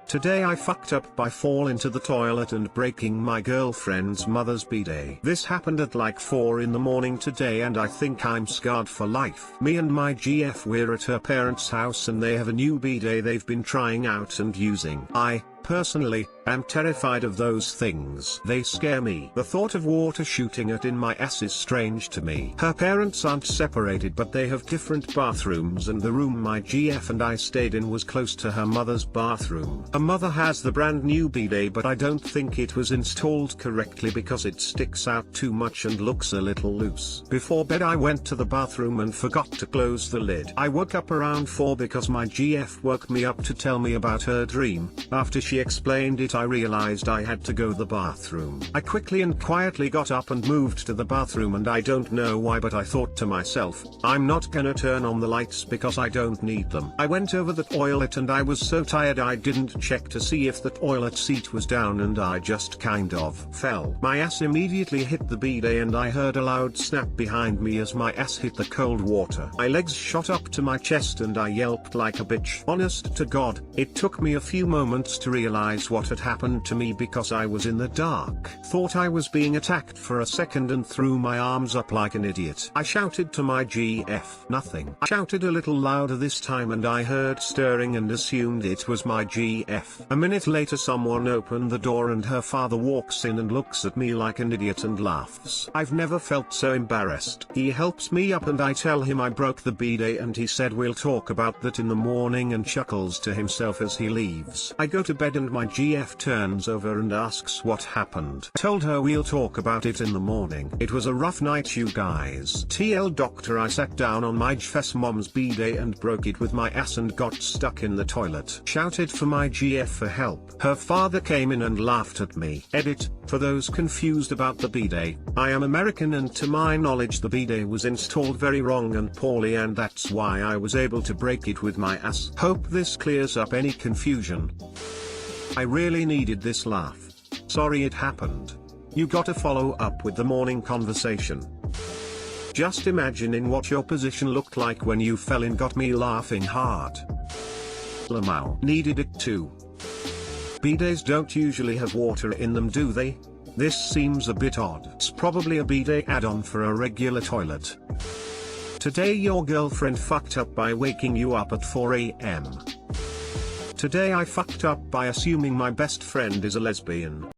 Today I fucked up by fall into the toilet and breaking my girlfriend's mother's bidet. This happened at like 4 in the morning today and I think I'm scarred for life. Me and my GF were at her parents' house and they have a new bidet they've been trying out and using. I, personally, am terrified of those things. They scare me. The thought of water shooting in my ass is strange to me. Her parents aren't separated but they have different bathrooms and the room my GF and I stayed in was close to her mother's bathroom. Her mother has the brand new bidet but I don't think it was installed correctly because it sticks out too much and looks a little loose. Before bed I went to the bathroom and forgot to close the lid. I woke up around 4 because my GF woke me up to tell me about her dream. After she explained it I realized I had to go to the bathroom. I quickly and quietly got up and moved to the bathroom and I don't know why but I thought to myself, I'm not gonna turn on the lights because I don't need them. I went over the toilet and I was so tired I didn't check to see if the toilet seat was down and I just kind of fell. My ass immediately hit the bidet and I heard a loud snap behind me as my ass hit the cold water. My legs shot up to my chest and I yelped like a bitch. Honest to God, it took me a few moments to realize what had happened to me because I was in the dark. Thought I was being attacked for a second and threw my arms up like an idiot. I shouted to my GF. Nothing. I shouted a little louder this time and I heard stirring and assumed it was my GF. A minute later someone opened the door and her father walks in and looks at me like an idiot and laughs. I've never felt so embarrassed. He helps me up and I tell him I broke the bidet and he said we'll talk about that in the morning and chuckles to himself as he leaves. I go to bed and my GF turns over and asks what happened. I told her we'll talk about it in the morning. It was a rough night you guys. TL doctor, I sat down on my GF's mom's bidet and broke it with my ass and got stuck in the toilet. Shouted for my GF for help. Her father came in and laughed at me. Edit, for those confused about the bidet, I am American and to my knowledge the bidet was installed very wrong and poorly and that's why I was able to break it with my ass. Hope this clears up any confusion. I really needed this laugh. Sorry it happened. You gotta follow up with the morning conversation. Just imagining what your position looked like when you fell in got me laughing hard. Lamau needed it too. Bidets don't usually have water in them, do they? This seems a bit odd. It's probably a bidet add-on for a regular toilet. Today your girlfriend fucked up by waking you up at 4 AM. Today I fucked up by assuming my best friend is a lesbian.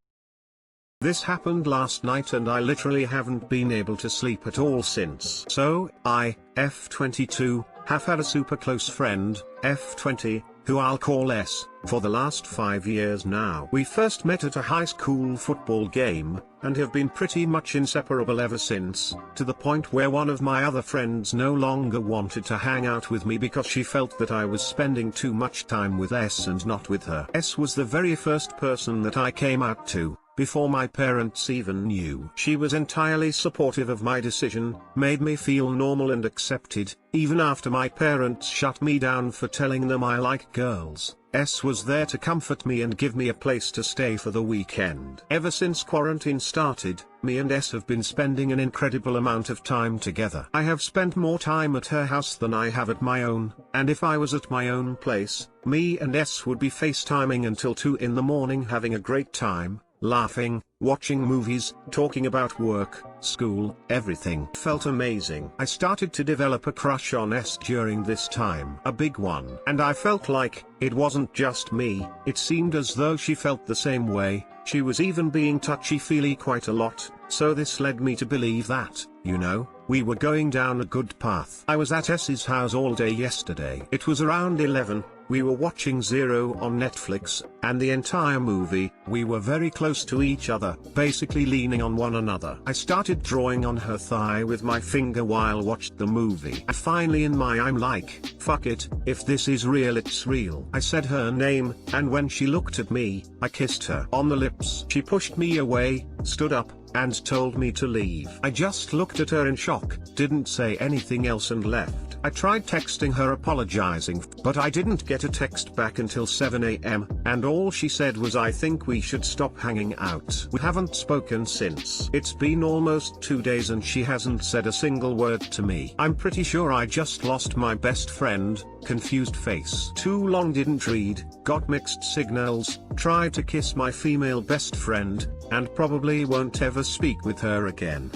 This happened last night and I literally haven't been able to sleep at all since. So, I, F22, have had a super close friend, F20, who I'll call S, for the last 5 years now. We first met at a high school football game, and have been pretty much inseparable ever since, to the point where one of my other friends no longer wanted to hang out with me because she felt that I was spending too much time with S and not with her. S was the very first person that I came out to, before my parents even knew. She was entirely supportive of my decision, made me feel normal and accepted, even after my parents shut me down for telling them I like girls. S was there to comfort me and give me a place to stay for the weekend. Ever since quarantine started, me and S have been spending an incredible amount of time together. I have spent more time at her house than I have at my own, and if I was at my own place, me and S would be FaceTiming until 2 in the morning having a great time, laughing, watching movies, talking about work, school, everything. Felt amazing. I started to develop a crush on S during this time. A big one. And I felt like, it wasn't just me, it seemed as though she felt the same way. She was even being touchy-feely quite a lot, so this led me to believe that, you know, we were going down a good path. I was at S's house all day yesterday. It was around 11, we were watching Zero on Netflix, and the entire movie, we were very close to each other, basically leaning on one another. I started drawing on her thigh with my finger while watched the movie. And finally I'm like, fuck it, if this is real it's real. I said her name, and when she looked at me, I kissed her on the lips. She pushed me away, stood up, and told me to leave. I just looked at her in shock, didn't say anything else and left. I tried texting her apologizing, but I didn't get a text back until 7 AM, and all she said was I think we should stop hanging out. We haven't spoken since. It's been almost 2 days and she hasn't said a single word to me. I'm pretty sure I just lost my best friend. Confused face. Too long didn't read, got mixed signals, tried to kiss my female best friend, and probably won't ever speak with her again.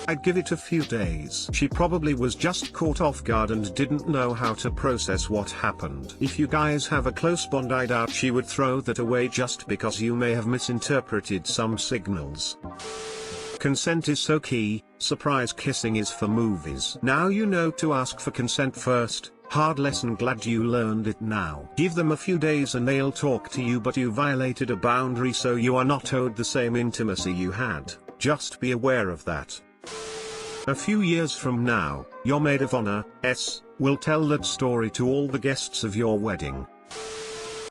I'd give it a few days. She probably was just caught off guard and didn't know how to process what happened. If you guys have a close bond, I doubt she would throw that away just because you may have misinterpreted some signals. Consent is so key, surprise kissing is for movies. Now you know to ask for consent first. Hard lesson, glad you learned it now. Give them a few days and they'll talk to you, but you violated a boundary, so you are not owed the same intimacy you had. Just be aware of that. A few years from now, your maid of honor, will tell that story to all the guests of your wedding.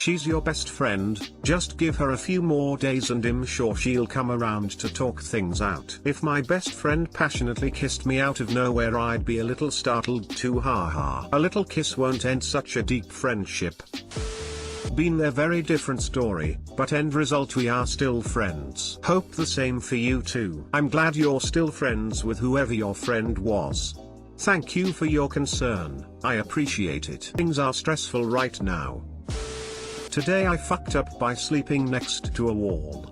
She's your best friend, just give her a few more days and I'm sure she'll come around to talk things out. If my best friend passionately kissed me out of nowhere, I'd be a little startled too, haha. A little kiss won't end such a deep friendship. Been there, very different story, but end result we are still friends. Hope the same for you too. I'm glad you're still friends with whoever your friend was. Thank you for your concern, I appreciate it. Things are stressful right now. Today I fucked up by sleeping next to a wall.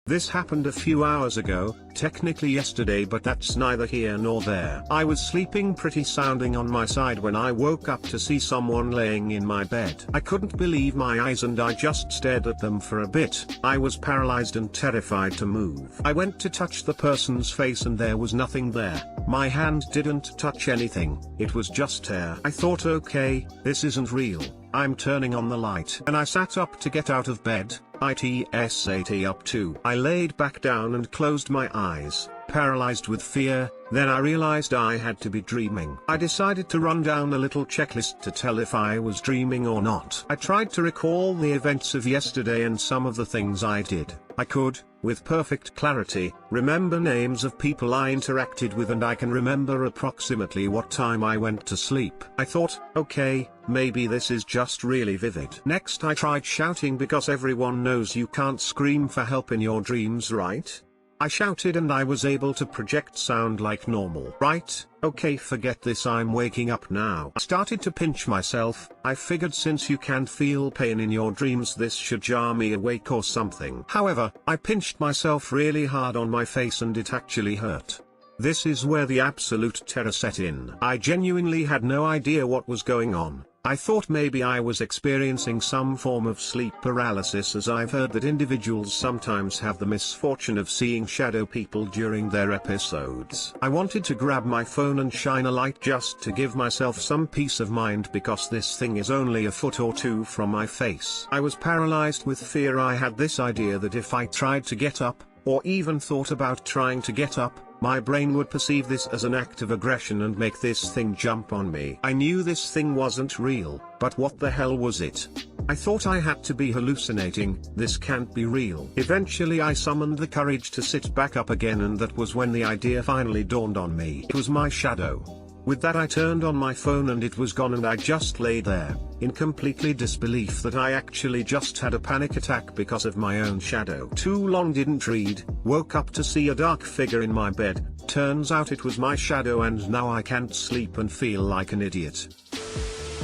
This happened a few hours ago, technically yesterday, but that's neither here nor there. I was sleeping pretty sounding on my side when I woke up to see someone laying in my bed. I couldn't believe my eyes and I just stared at them for a bit. I was paralyzed and terrified to move. I went to touch the person's face and there was nothing there. My hand didn't touch anything, it was just hair. I thought, okay, this isn't real. I'm turning on the light. And I sat up to get out of bed. ITSAT up too. I laid back down and closed my eyes, paralyzed with fear. Then I realized I had to be dreaming. I decided to run down a little checklist to tell if I was dreaming or not. I tried to recall the events of yesterday and some of the things I did. I could, with perfect clarity, remember names of people I interacted with, and I can remember approximately what time I went to sleep. I thought, okay, maybe this is just really vivid. Next I tried shouting, because everyone knows you can't scream for help in your dreams, right? I shouted and I was able to project sound like normal. Right, okay, forget this, I'm waking up now. I started to pinch myself. I figured since you can't feel pain in your dreams, this should jar me awake or something. However, I pinched myself really hard on my face and it actually hurt. This is where the absolute terror set in. I genuinely had no idea what was going on. I thought maybe I was experiencing some form of sleep paralysis, as I've heard that individuals sometimes have the misfortune of seeing shadow people during their episodes. I wanted to grab my phone and shine a light just to give myself some peace of mind, because this thing is only a foot or two from my face. I was paralyzed with fear. I had this idea that if I tried to get up, or even thought about trying to get up, my brain would perceive this as an act of aggression and make this thing jump on me. I knew this thing wasn't real, but what the hell was it? I thought I had to be hallucinating. This can't be real. Eventually I summoned the courage to sit back up again, and that was when the idea finally dawned on me. It was my shadow. With that I turned on my phone and it was gone, and I just lay there, in completely disbelief that I actually just had a panic attack because of my own shadow. Too long didn't read, woke up to see a dark figure in my bed. Turns out it was my shadow, and now I can't sleep and feel like an idiot.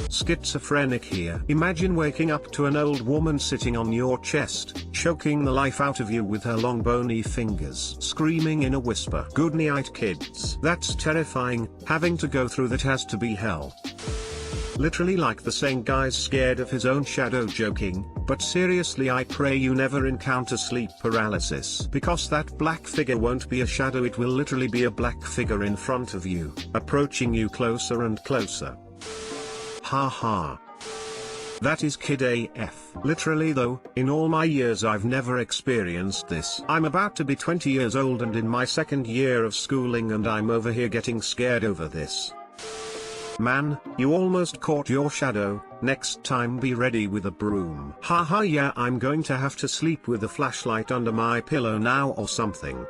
Schizophrenic here. Imagine waking up to an old woman sitting on your chest, choking the life out of you with her long bony fingers, screaming in a whisper, "Good night, kids." That's terrifying. Having to go through that has to be hell. Literally like the saying, guy's scared of his own shadow joking, but seriously I pray you never encounter sleep paralysis, because that black figure won't be a shadow, it will literally be a black figure in front of you, approaching you closer and closer. Haha. That is kid AF. Literally though, in all my years I've never experienced this. I'm about to be 20 years old and in my second year of schooling, and I'm over here getting scared over this. Man, you almost caught your shadow. Next time be ready with a broom. Haha, yeah, I'm going to have to sleep with a flashlight under my pillow now or something.